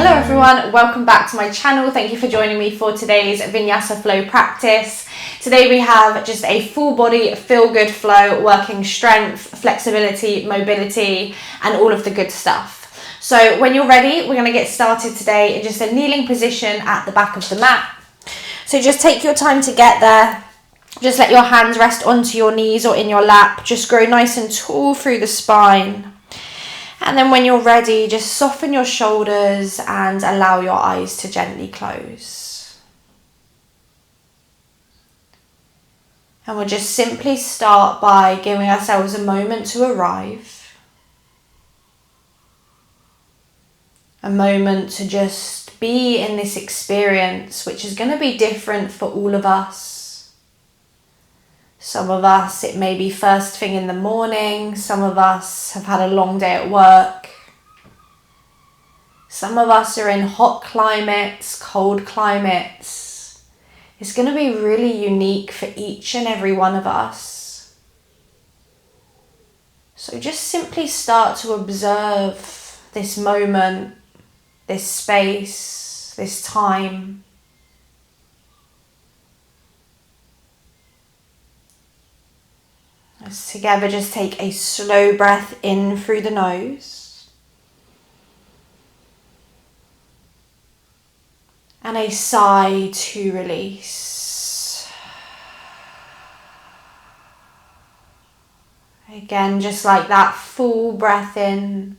Hello everyone, welcome back to my channel. Thank you for joining me for today's Vinyasa flow practice. Today we have just a full body feel good flow, working strength, flexibility, mobility, and all of the good stuff. So when you're ready, we're going to get started today in just a kneeling position at the back of the mat. So just take your time to get there. Just let your hands rest onto your knees or in your lap. Just grow nice and tall through the spine. And then when you're ready, just soften your shoulders and allow your eyes to gently close. And we'll just simply start by giving ourselves a moment to arrive. A moment to just be in this experience, which is going to be different for all of us. Some of us, it may be first thing in the morning. Some of us have had a long day at work. Some of us are in hot climates, cold climates. It's going to be really unique for each and every one of us. So just simply start to observe this moment, this space, this time. Let's together just take a slow breath in through the nose and a sigh to release. Again, just like that, full breath in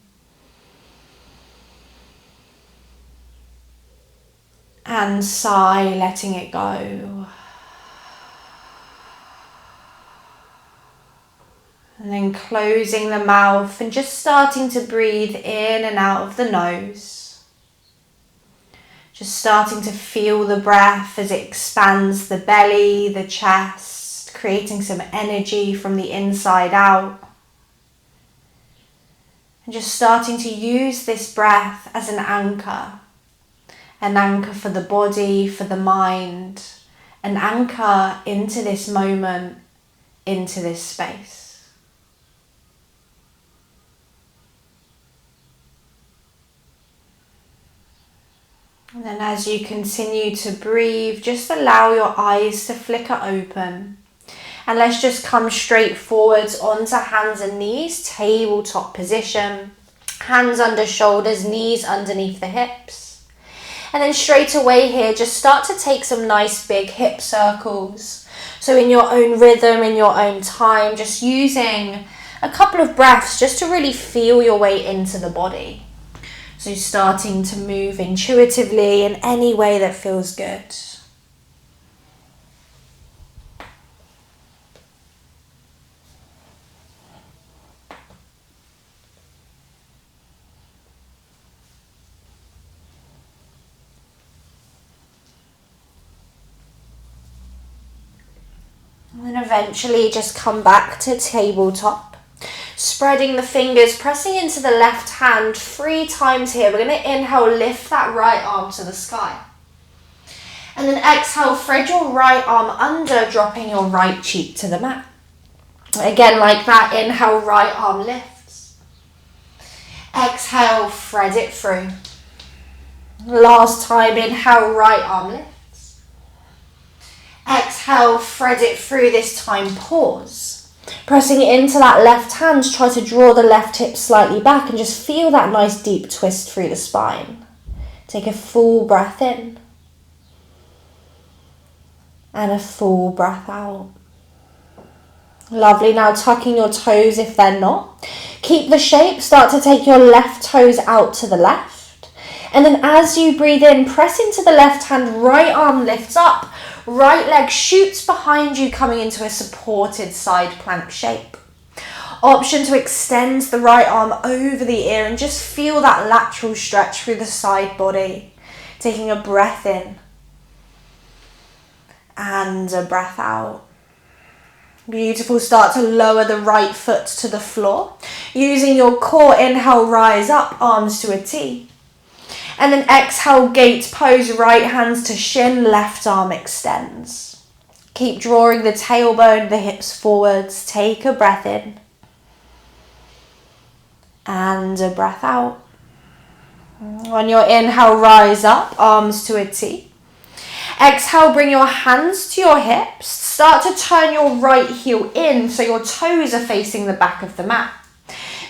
and sigh, letting it go. And then closing the mouth and just starting to breathe in and out of the nose. Just starting to feel the breath as it expands the belly, the chest, creating some energy from the inside out. And just starting to use this breath as an anchor for the body, for the mind, an anchor into this moment, into this space. And then as you continue to breathe, just allow your eyes to flicker open. And let's just come straight forwards onto hands and knees, tabletop position. Hands under shoulders, knees underneath the hips. And then straight away here, just start to take some nice big hip circles. So in your own rhythm, in your own time, just using a couple of breaths just to really feel your way into the body. So starting to move intuitively in any way that feels good. And then eventually just come back to tabletop. Spreading the fingers, pressing into the left hand 3 times here. We're going to inhale, lift that right arm to the sky. And then exhale, thread your right arm under, dropping your right cheek to the mat. Again, like that, inhale, right arm lifts. Exhale, thread it through. Last time, inhale, right arm lifts. Exhale, thread it through, this time pause. Pressing into that left hand, try to draw the left hip slightly back and just feel that nice deep twist through the spine. Take a full breath in and a full breath out. Lovely. Now tucking your toes if they're not. Keep the shape. Start to take your left toes out to the left. And then as you breathe in, press into the left hand, right arm lifts up. Right leg shoots behind you, coming into a supported side plank shape. Option to extend the right arm over the ear and just feel that lateral stretch through the side body. Taking a breath in and a breath out. Beautiful. Start to lower the right foot to the floor. Using your core, inhale, rise up, arms to a T. And then exhale, gate pose, right hands to shin, left arm extends. Keep drawing the tailbone, the hips forwards. Take a breath in and a breath out. On your inhale, rise up, arms to a T. Exhale, bring your hands to your hips. Start to turn your right heel in so your toes are facing the back of the mat.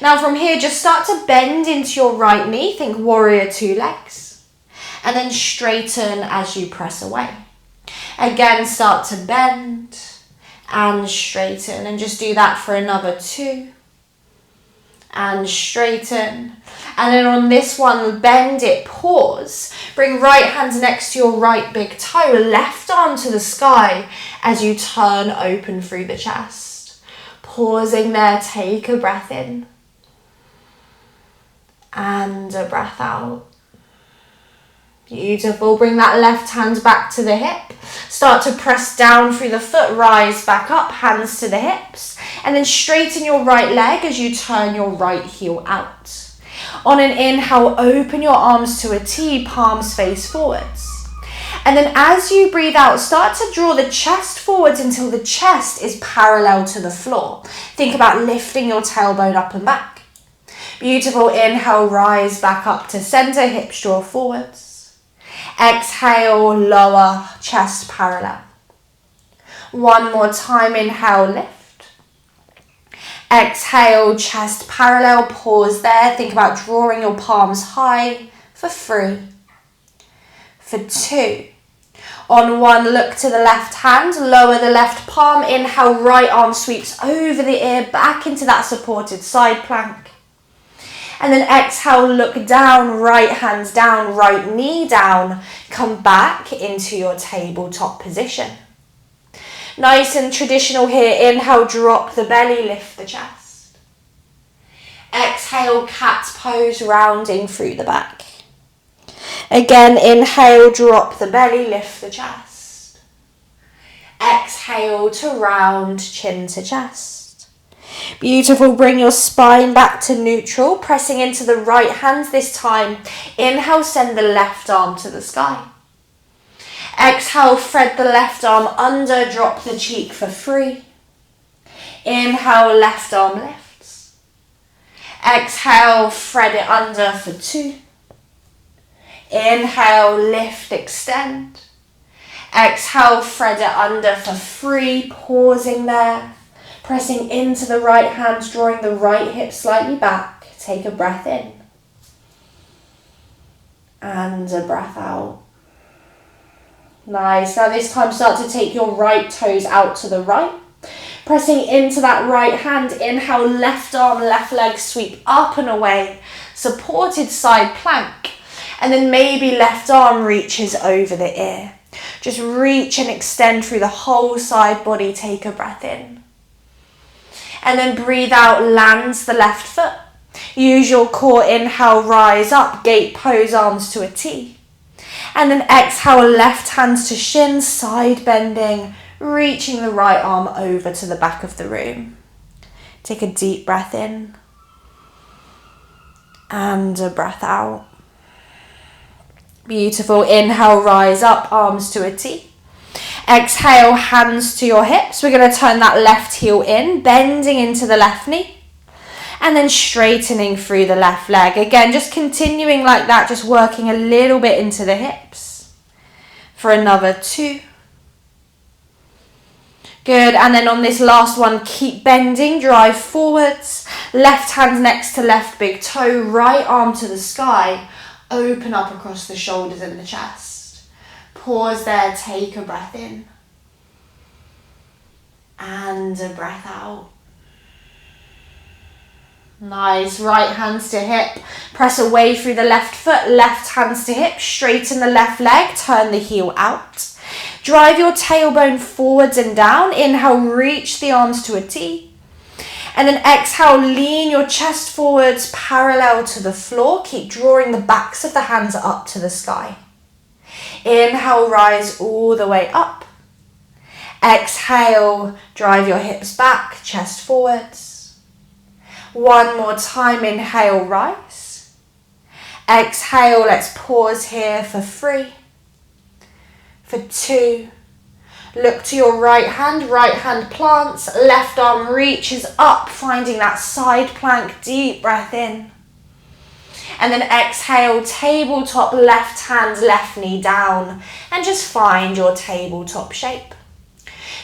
Now from here, just start to bend into your right knee. Think warrior 2 legs. And then straighten as you press away. Again, start to bend and straighten. And just do that for another 2. And straighten. And then on this one, bend it, pause. Bring right hand next to your right big toe, left arm to the sky as you turn open through the chest. Pausing there, take a breath in. And a breath out. Beautiful. Bring that left hand back to the hip. Start to press down through the foot, rise back up, hands to the hips. And then straighten your right leg as you turn your right heel out. On an inhale, open your arms to a T, palms face forwards. And then as you breathe out, start to draw the chest forwards until the chest is parallel to the floor. Think about lifting your tailbone up and back. Beautiful. Inhale, rise back up to center, hips draw forwards. Exhale, lower, chest parallel. One more time, inhale, lift. Exhale, chest parallel, pause there. Think about drawing your palms high for 3, for 2. On 1, look to the left hand, lower the left palm. Inhale, right arm sweeps over the ear, back into that supported side plank. And then exhale, look down, right hands down, right knee down. Come back into your tabletop position. Nice and traditional here. Inhale, drop the belly, lift the chest. Exhale, cat's pose, rounding through the back. Again, inhale, drop the belly, lift the chest. Exhale to round, chin to chest. Beautiful. Bring your spine back to neutral, pressing into the right hand this time. Inhale, send the left arm to the sky. Exhale, thread the left arm under, drop the cheek for 3. Inhale, left arm lifts. Exhale, thread it under for 2. Inhale, lift, extend. Exhale, thread it under for 3, pausing there. Pressing into the right hand, drawing the right hip slightly back. Take a breath in. And a breath out. Nice. Now this time start to take your right toes out to the right. Pressing into that right hand. Inhale, left arm, left leg, sweep up and away. Supported side plank. And then maybe left arm reaches over the ear. Just reach and extend through the whole side body. Take a breath in. And then breathe out, lands the left foot. Use your core. Inhale, rise up, gate pose, arms to a T. And then exhale, left hands to shins, side bending, reaching the right arm over to the back of the room. Take a deep breath in. And a breath out. Beautiful. Inhale, rise up, arms to a T. Exhale, hands to your hips. We're going to turn that left heel in, bending into the left knee. And then straightening through the left leg. Again, just continuing like that, just working a little bit into the hips. For another 2. Good, and then on this last one, keep bending, drive forwards. Left hand next to left big toe, right arm to the sky. Open up across the shoulders and the chest. Pause there, take a breath in. And a breath out. Nice. Right hands to hip. Press away through the left foot. Left hands to hip. Straighten the left leg. Turn the heel out. Drive your tailbone forwards and down. Inhale, reach the arms to a T. And then exhale, lean your chest forwards parallel to the floor. Keep drawing the backs of the hands up to the sky. Inhale, rise all the way up. Exhale, drive your hips back, chest forwards. One more time, inhale, rise. Exhale, let's pause here for 3, for 2. Look to your right hand plants, left arm reaches up, finding that side plank, deep breath in. And then exhale, tabletop, left hand, left knee down. And just find your tabletop shape.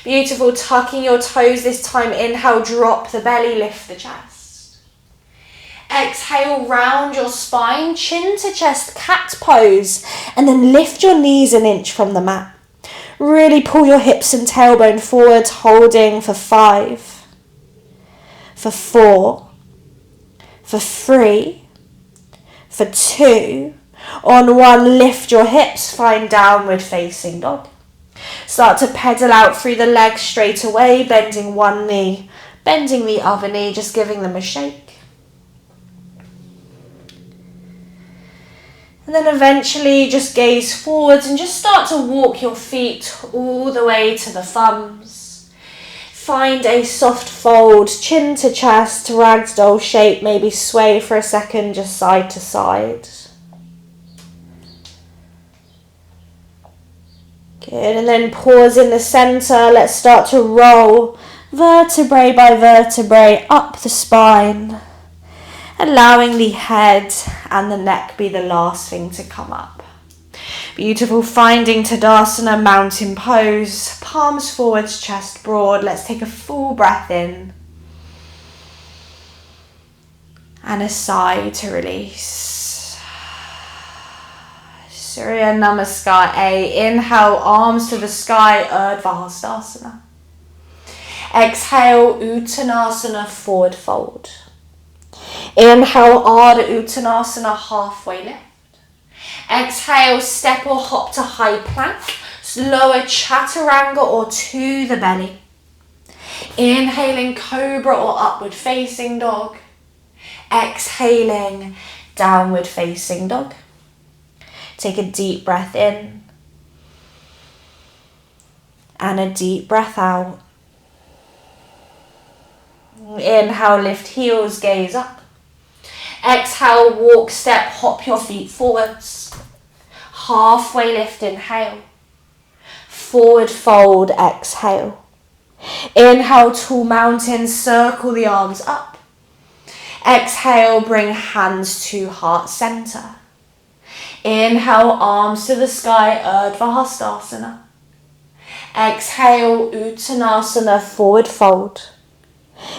Beautiful, tucking your toes this time. Inhale, drop the belly, lift the chest. Exhale, round your spine, chin to chest, cat pose. And then lift your knees an inch from the mat. Really pull your hips and tailbone forward, holding for 5, for 4, for 3, for 2. On 1, lift your hips, find downward facing dog. Start to pedal out through the legs straight away, bending one knee, bending the other knee, just giving them a shake. And then eventually just gaze forwards and just start to walk your feet all the way to the thumbs. Find a soft fold, chin to chest, ragdoll shape, maybe sway for a second, just side to side. Good, and then pause in the center. Let's start to roll vertebrae by vertebrae up the spine, allowing the head and the neck be the last thing to come up. Beautiful, finding Tadasana, mountain pose, palms forwards, chest broad. Let's take a full breath in and a sigh to release. Surya Namaskar A. Inhale, arms to the sky, Urdhva Hastasana. Exhale, Uttanasana, forward fold. Inhale, Ardha Uttanasana, halfway lift. Exhale, step or hop to high plank, lower chaturanga or to the belly. Inhaling, cobra or upward facing dog. Exhaling, downward facing dog. Take a deep breath in and a deep breath out. Inhale, lift heels, gaze up. Exhale, walk, step, hop your feet forwards. Halfway lift, inhale. Forward fold, exhale. Inhale, tall mountain, circle the arms up. Exhale, bring hands to heart center. Inhale, arms to the sky, Urdhva Hastasana. Exhale, Uttanasana, forward fold.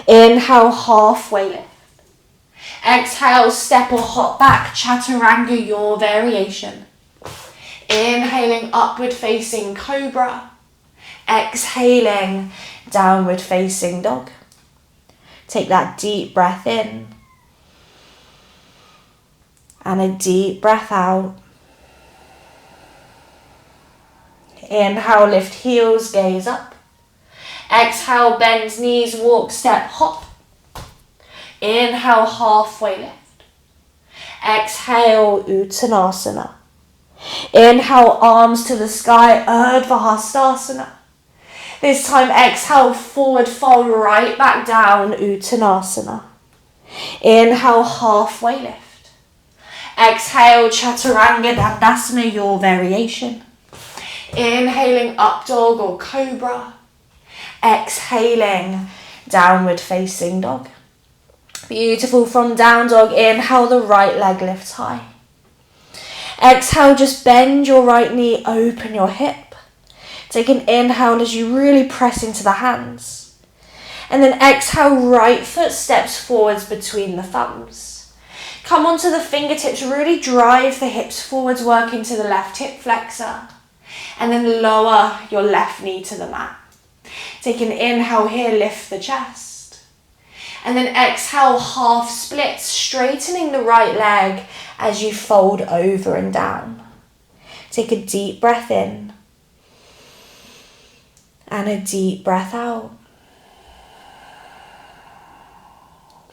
Inhale, halfway lift. Exhale, step or hop back, chaturanga, your variation. Inhaling, upward facing cobra. Exhaling, downward facing dog. Take that deep breath in and a deep breath out. Inhale, lift heels, gaze up. Exhale, bend knees, walk, step, hop. Inhale, halfway lift. Exhale, Uttanasana. Inhale, arms to the sky, Urdhva Hastasana. This time, exhale, forward fold, right back down, Uttanasana. Inhale, halfway lift. Exhale, chaturanga, dandasana, your variation. Inhaling, up dog or cobra. Exhaling, downward facing dog. Beautiful, from down dog, inhale, the right leg lifts high. Exhale, just bend your right knee, open your hip. Take an inhale as you really press into the hands. And then exhale, right foot steps forwards between the thumbs. Come onto the fingertips, really drive the hips forwards, work into the left hip flexor. And then lower your left knee to the mat. Take an inhale here, lift the chest. And then exhale, half split, straightening the right leg as you fold over and down. Take a deep breath in and a deep breath out.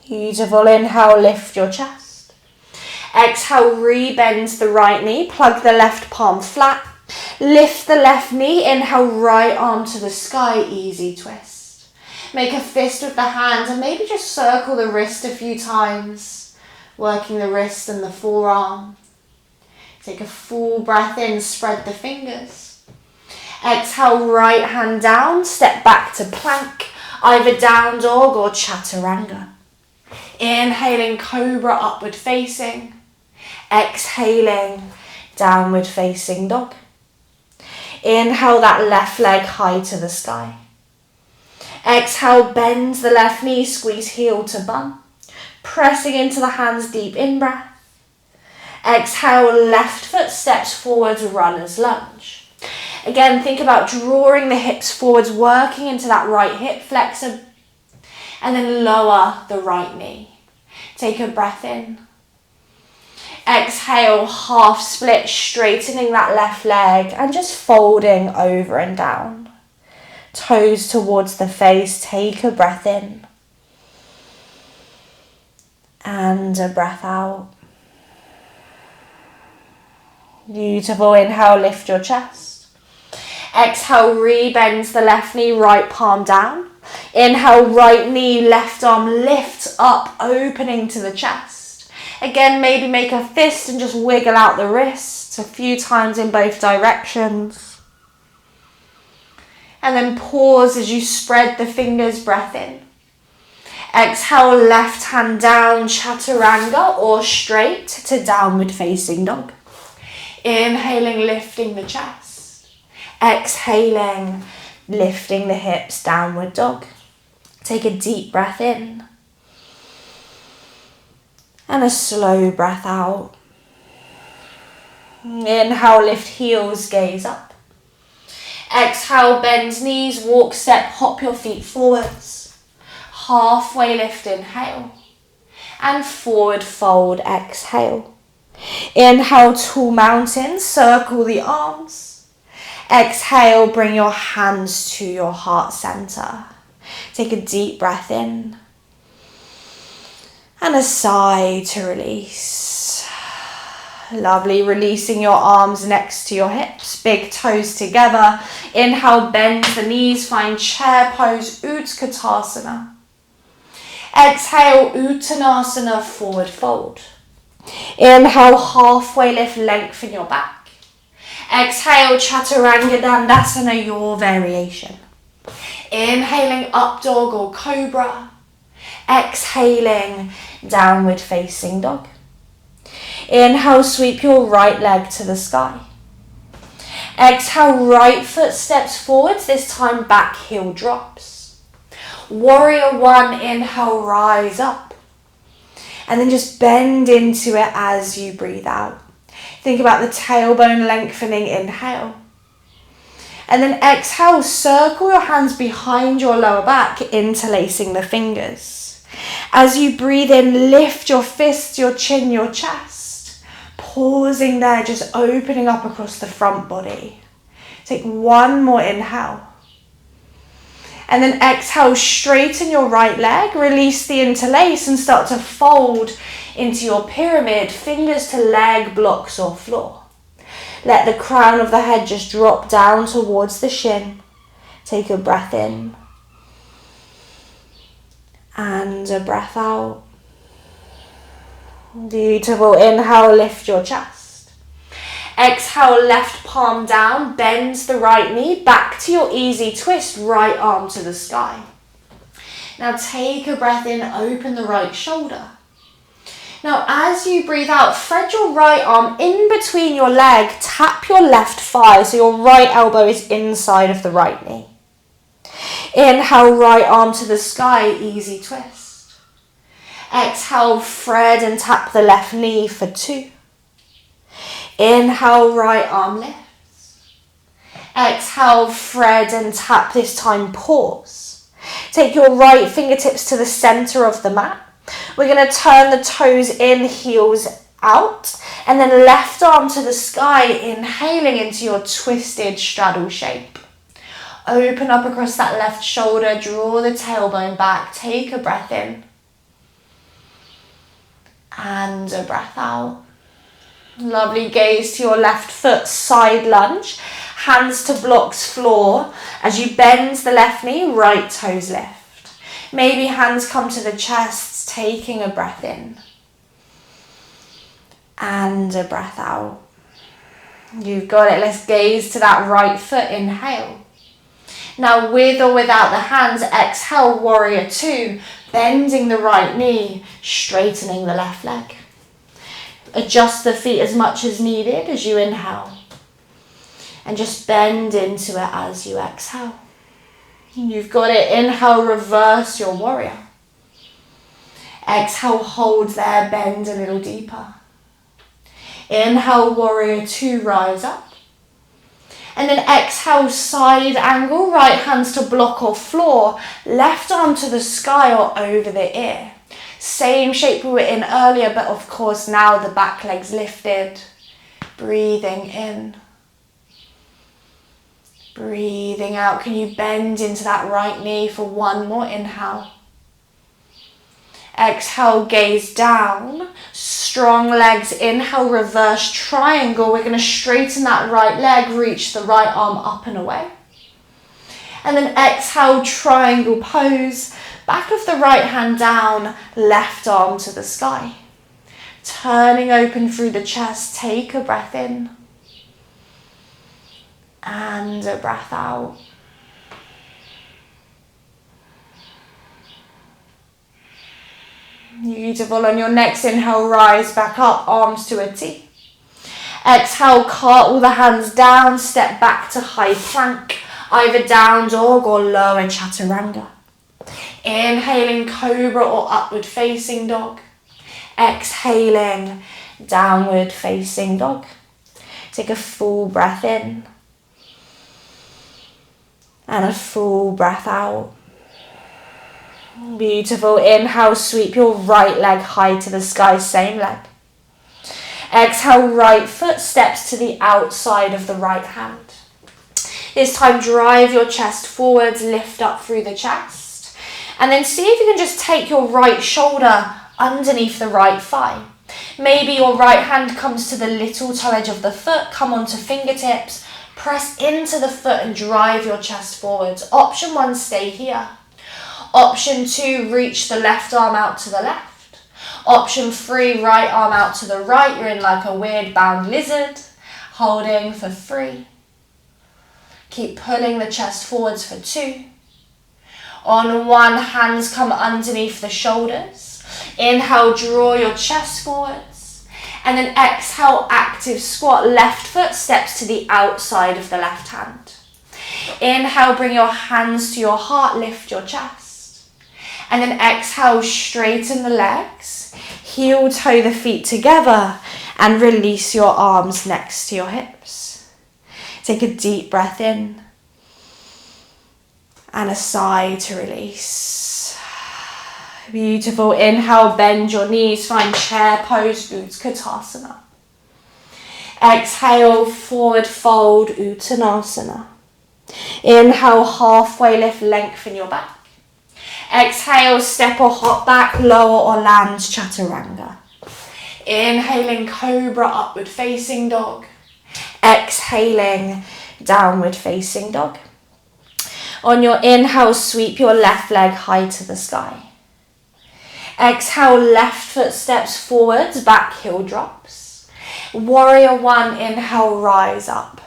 Beautiful, inhale, lift your chest. Exhale, re-bend the right knee, plug the left palm flat. Lift the left knee, inhale, right arm to the sky, easy twist. Make a fist with the hands and maybe just circle the wrist a few times, working the wrist and the forearm. Take a full breath in, spread the fingers. Exhale, right hand down, step back to plank, either down dog or chaturanga. Inhaling, cobra, upward facing. Exhaling, downward facing dog. Inhale that left leg high to the sky. Exhale, bend the left knee, squeeze heel to bum. Pressing into the hands, deep in-breath. Exhale, left foot steps forwards, runner's lunge. Again, think about drawing the hips forwards, working into that right hip flexor, and then lower the right knee. Take a breath in. Exhale, half split, straightening that left leg and just folding over and down. Toes towards the face, take a breath in. And a breath out. Beautiful, inhale, lift your chest. Exhale, rebend the left knee, right palm down. Inhale, right knee, left arm lifts up, opening to the chest. Again, maybe make a fist and just wiggle out the wrists a few times in both directions. And then pause as you spread the fingers, breath in. Exhale, left hand down, chaturanga or straight to downward facing dog. Inhaling, lifting the chest. Exhaling, lifting the hips, downward dog. Take a deep breath in. And a slow breath out. Inhale, lift heels, gaze up. Exhale, bend knees, walk, step, hop your feet forwards. Halfway lift, inhale. And forward fold, exhale. Inhale, tall mountain, circle the arms. Exhale, bring your hands to your heart center. Take a deep breath in. And a sigh to release. Lovely, releasing your arms next to your hips, big toes together. Inhale, bend the knees, find chair pose, Utkatasana. Exhale, Uttanasana, forward fold. Inhale, halfway lift, lengthen your back. Exhale, Chaturanga Dandasana, your variation. Inhaling, up dog or cobra. Exhaling, downward facing dog. Inhale, sweep your right leg to the sky. Exhale, right foot steps forwards, this time back heel drops. Warrior one, inhale, rise up. And then just bend into it as you breathe out. Think about the tailbone lengthening, inhale. And then exhale, circle your hands behind your lower back, interlacing the fingers. As you breathe in, lift your fists, your chin, your chest. Pausing there, just opening up across the front body. Take one more inhale. And then exhale, straighten your right leg, release the interlace and start to fold into your pyramid, fingers to leg, blocks or floor. Let the crown of the head just drop down towards the shin. Take a breath in. And a breath out. Beautiful. Inhale, lift your chest. Exhale, left palm down, bends the right knee, back to your easy twist, right arm to the sky. Now take a breath in, open the right shoulder. Now as you breathe out, thread your right arm in between your leg, tap your left thigh so your right elbow is inside of the right knee. Inhale, right arm to the sky, easy twist. Exhale, thread and tap the left knee for 2. Inhale, right arm lifts. Exhale, thread and tap, this time pause. Take your right fingertips to the center of the mat. We're going to turn the toes in, heels out, and then left arm to the sky, inhaling into your twisted straddle shape. Open up across that left shoulder, draw the tailbone back, take a breath in. And a breath out. Lovely, gaze to your left foot, side lunge, hands to blocks floor. As you bend the left knee, right toes lift. Maybe hands come to the chest, taking a breath in. And a breath out. You've got it, let's gaze to that right foot, inhale. Now with or without the hands, exhale, warrior 2, bending the right knee, straightening the left leg. Adjust the feet as much as needed as you inhale. And just bend into it as you exhale. You've got it. Inhale, reverse your warrior. Exhale, hold there, bend a little deeper. Inhale, warrior two, rise up. And then exhale, side angle, right hands to block or floor, left arm to the sky or over the ear. Same shape we were in earlier, but of course now the back leg's lifted. Breathing in. Breathing out. Can you bend into that right knee for one more inhale? Exhale, gaze down. Strong legs. Inhale, reverse triangle. We're going to straighten that right leg, reach the right arm up and away. And then exhale, triangle pose. Back of the right hand down, left arm to the sky. Turning open through the chest, take a breath in. And a breath out. Beautiful. On your next inhale, rise back up, arms to a T. Exhale, cartwheel the hands down, step back to high plank, either down dog or lower chaturanga. Inhaling, cobra or upward facing dog. Exhaling, downward facing dog. Take a full breath in. And a full breath out. Beautiful. Inhale, sweep your right leg high to the sky, same leg. Exhale, right foot steps to the outside of the right hand. This time, drive your chest forwards, lift up through the chest. And then see if you can just take your right shoulder underneath the right thigh. Maybe your right hand comes to the little toe edge of the foot, come onto fingertips. Press into the foot and drive your chest forwards. Option 1, stay here. Option 2, reach the left arm out to the left. Option 3, right arm out to the right. You're in like a weird bound lizard. Holding for 3. Keep pulling the chest forwards for 2. On 1, hands come underneath the shoulders. Inhale, draw your chest forwards. And then exhale, active squat. Left foot steps to the outside of the left hand. Inhale, bring your hands to your heart, lift your chest. And then exhale, straighten the legs. Heel toe the feet together and release your arms next to your hips. Take a deep breath in. And a sigh to release. Beautiful. Inhale, bend your knees, find chair pose, Utkatasana. Exhale, forward fold, Uttanasana. Inhale, halfway lift, lengthen your back. Exhale, step or hop back, lower or land, chaturanga. Inhaling, cobra, upward facing dog. Exhaling, downward facing dog. On your inhale, sweep your left leg high to the sky. Exhale, left foot steps forwards, back heel drops. Warrior 1, inhale, rise up.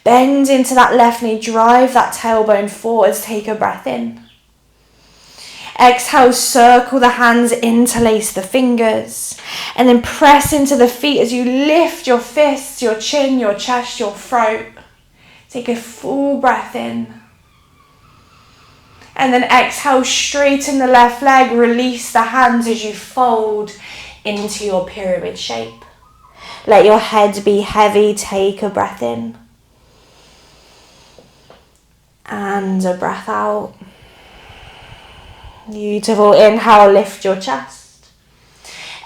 Bend into that left knee, drive that tailbone forwards, take a breath in. Exhale, circle the hands, interlace the fingers. And then press into the feet as you lift your fists, your chin, your chest, your throat. Take a full breath in. And then exhale, straighten the left leg, release the hands as you fold into your pyramid shape. Let your head be heavy, take a breath in. And a breath out. Beautiful. Inhale, lift your chest.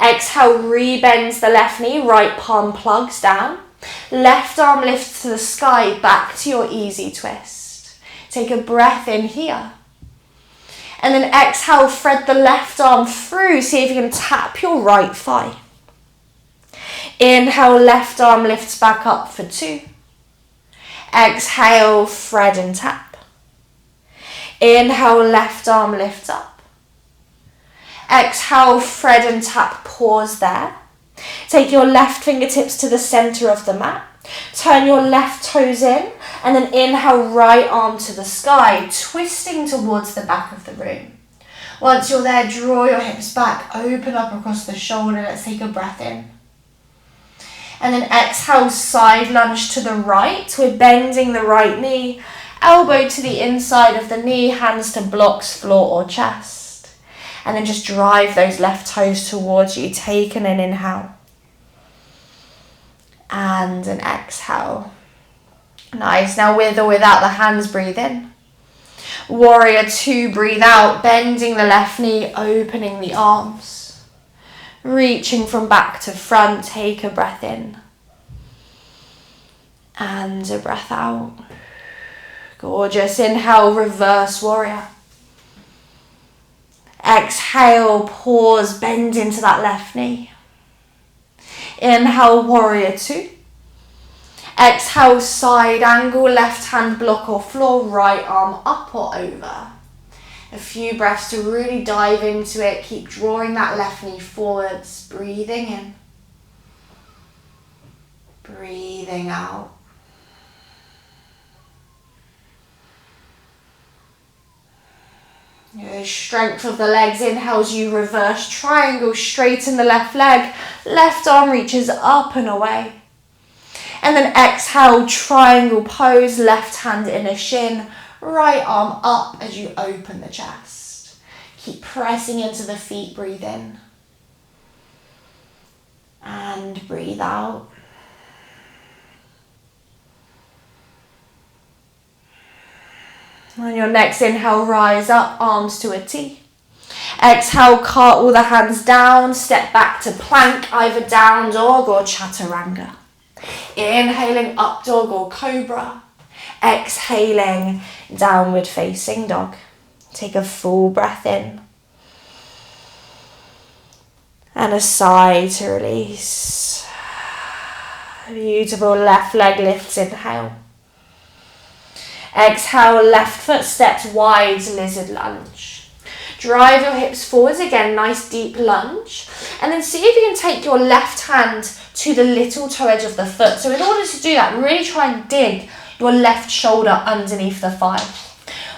Exhale, rebend the left knee, right palm plugs down. Left arm lifts to the sky, back to your easy twist. Take a breath in here. And then exhale, thread the left arm through. See if you can tap your right thigh. Inhale, left arm lifts back up for 2. Exhale, thread and tap. Inhale, left arm lifts up. Exhale, thread and tap, pause there. Take your left fingertips to the center of the mat. Turn your left toes in and then inhale, right arm to the sky, twisting towards the back of the room. Once you're there, draw your hips back, open up across the shoulder. Let's take a breath in. And then exhale, side lunge to the right. We're bending the right knee, elbow to the inside of the knee, hands to blocks, floor or chest. And then just drive those left toes towards you. Take an inhale. And an exhale. Nice. Now with or without the hands, breathe in. Warrior 2, breathe out, bending the left knee, opening the arms. Reaching from back to front, take a breath in. And a breath out. Gorgeous. Inhale, reverse warrior. Exhale, pause, bend into that left knee. Inhale, warrior 2. Exhale, side angle, left hand block or floor, right arm up or over. A few breaths to really dive into it. Keep drawing that left knee forwards, breathing in. Breathing out. Your strength of the legs. Inhales, you reverse triangle, straighten the left leg. Left arm reaches up and away. And then exhale, triangle pose, left hand inner shin, right arm up as you open the chest. Keep pressing into the feet, breathe in. And breathe out. On your next inhale, rise up, arms to a T. Exhale, cartwheel the hands down, step back to plank, either down dog or chaturanga. Inhaling, up dog or cobra. Exhaling, downward facing dog. Take a full breath in. And a sigh to release. Beautiful, left leg lifts, inhale. Exhale, left foot steps wide, lizard lunge. Drive your hips forwards again, nice deep lunge. And then see if you can take your left hand to the little toe edge of the foot. So in order to do that, really try and dig your left shoulder underneath the thigh.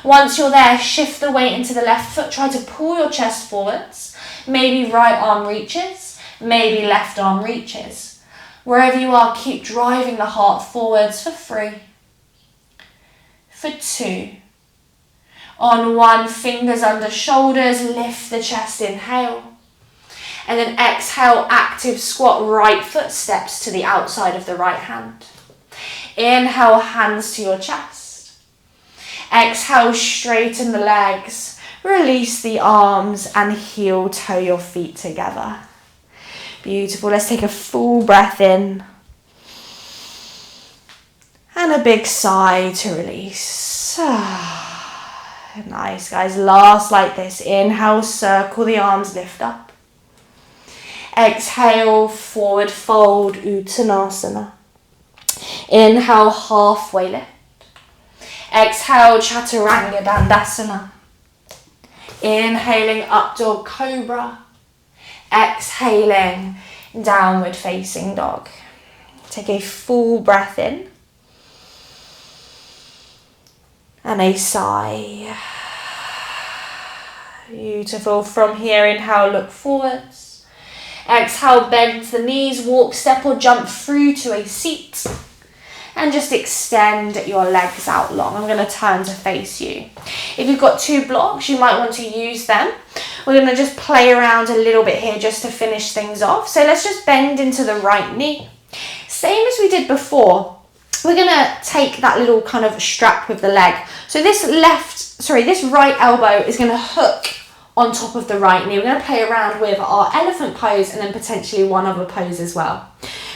Once you're there, shift the weight into the left foot. Try to pull your chest forwards. Maybe right arm reaches, maybe left arm reaches. Wherever you are, keep driving the heart forwards for 3, for 2. On 1, fingers under shoulders, lift the chest, inhale. And then exhale, active squat, right foot steps to the outside of the right hand. Inhale, hands to your chest. Exhale, straighten the legs, release the arms and heel toe your feet together. Beautiful. Let's take a full breath in. And a big sigh to release. Nice, guys. Last like this. Inhale, circle the arms, lift up. Exhale, forward fold, Uttanasana. Inhale, halfway lift. Exhale, Chaturanga Dandasana. Inhaling, up dog cobra. Exhaling, downward facing dog. Take a full breath in. And a sigh. Beautiful. From here, inhale, look forwards. Exhale, bend the knees, walk, step or jump through to a seat. And just extend your legs out long. I'm going to turn to face you. If you've got 2 blocks, you might want to use them. We're going to just play around a little bit here just to finish things off. So let's just bend into the right knee. Same as we did before. We're going to take that little kind of strap with the leg. So this right elbow is going to hook on top of the right knee. We're going to play around with our elephant pose and then potentially one other pose as well.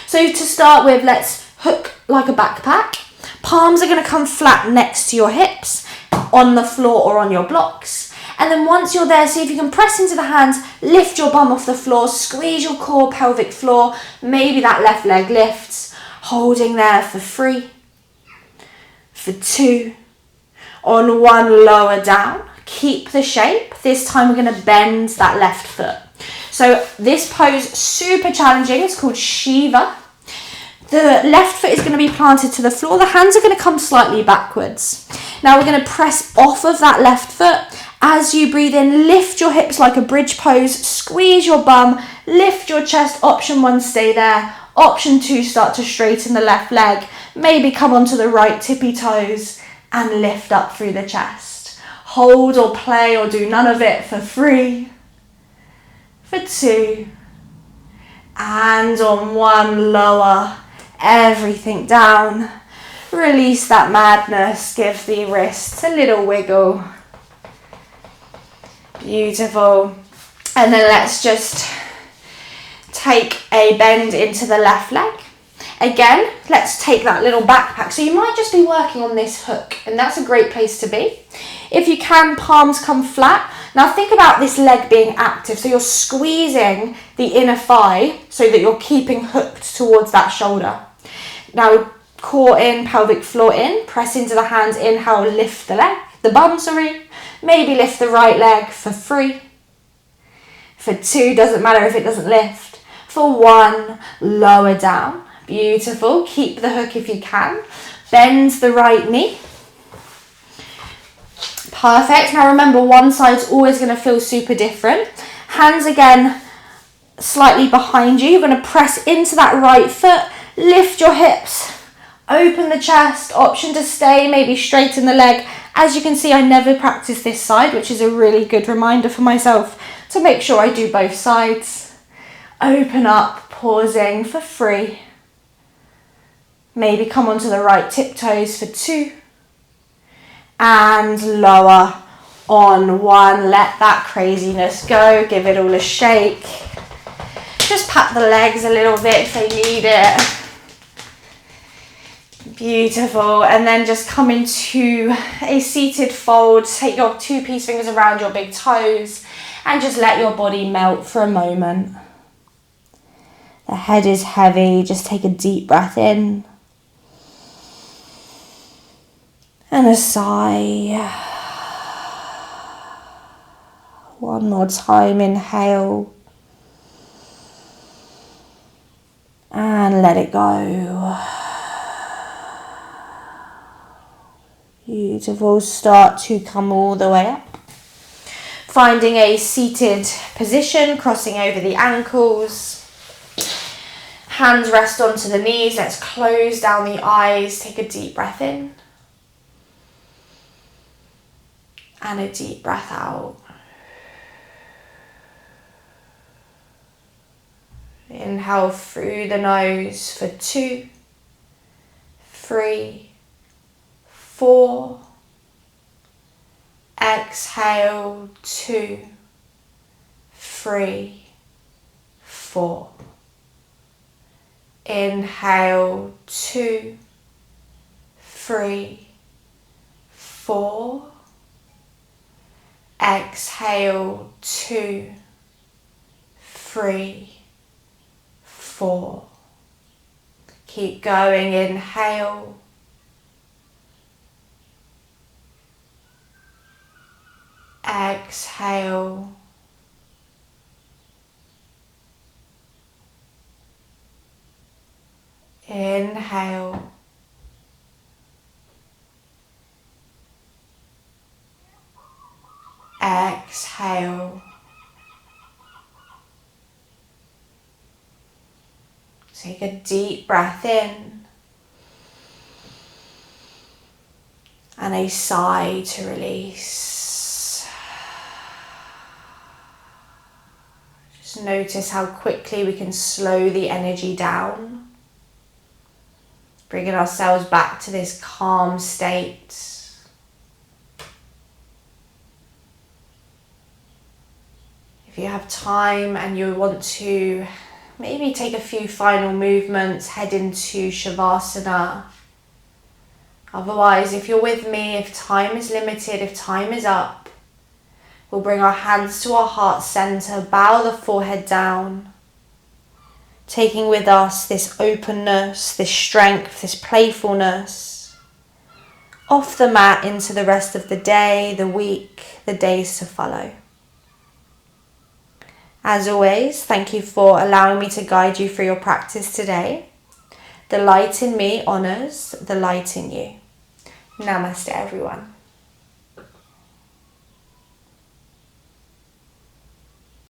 So to start with, let's hook like a backpack. Palms are going to come flat next to your hips on the floor or on your blocks. And then once you're there, see if you can press into the hands, lift your bum off the floor, squeeze your core, pelvic floor. Maybe that left leg lifts. Holding there for 3, for 2. On 1, lower down. Keep the shape. This time we're going to bend that left foot. So this pose, super challenging. It's called Shiva. The left foot is going to be planted to the floor. The hands are going to come slightly backwards. Now we're going to press off of that left foot. As you breathe in, lift your hips like a bridge pose. Squeeze your bum. Lift your chest. Option 1, stay there. Option 2, start to straighten the left leg. Maybe come onto the right tippy toes and lift up through the chest. Hold or play or do none of it for 3, for 2, and on 1, lower everything down. Release that madness. Give the wrists a little wiggle. Beautiful. And then let's just take a bend into the left leg. Again, let's take that little backpack. So you might just be working on this hook, and that's a great place to be. If you can, palms come flat. Now think about this leg being active. So you're squeezing the inner thigh so that you're keeping hooked towards that shoulder. Now core in, pelvic floor in, press into the hands, inhale, lift the bum, maybe lift the right leg for 3, for 2, doesn't matter if it doesn't lift, for 1, lower down, beautiful, keep the hook if you can, bend the right knee, perfect. Now remember, one side's always going to feel super different. Hands again slightly behind you, you're going to press into that right foot, lift your hips, open the chest, option to stay, maybe straighten the leg. As you can see, I never practice this side, which is a really good reminder for myself to make sure I do both sides. Open up, pausing for 3. Maybe come onto the right tiptoes for 2. And lower on 1. Let that craziness go. Give it all a shake. Just pat the legs a little bit if they need it. Beautiful. And then just come into a seated fold. Take your 2 peace fingers around your big toes and just let your body melt for a moment. The head is heavy. Just take a deep breath in and a sigh. One more time. Inhale and let it go. Beautiful. Start to come all the way up. Finding a seated position, crossing over the ankles. Hands rest onto the knees. Let's close down the eyes. Take a deep breath in. And a deep breath out. Inhale through the nose for 2, 3, 4. Exhale, 2, 3, 4. Inhale, 2, 3, 4. Exhale, 2, 3, 4. Keep going. Inhale. Exhale. Inhale. Exhale. Take a deep breath in and a sigh to release. Just notice how quickly we can slow the energy down, bringing ourselves back to this calm state. If you have time and you want to maybe take a few final movements, head into Shavasana. Otherwise, if you're with me, if time is limited, if time is up, we'll bring our hands to our heart center, bow the forehead down, taking with us this openness, this strength, this playfulness, off the mat into the rest of the day, the week, the days to follow. As always, thank you for allowing me to guide you through your practice today. The light in me honors the light in you. Namaste, everyone.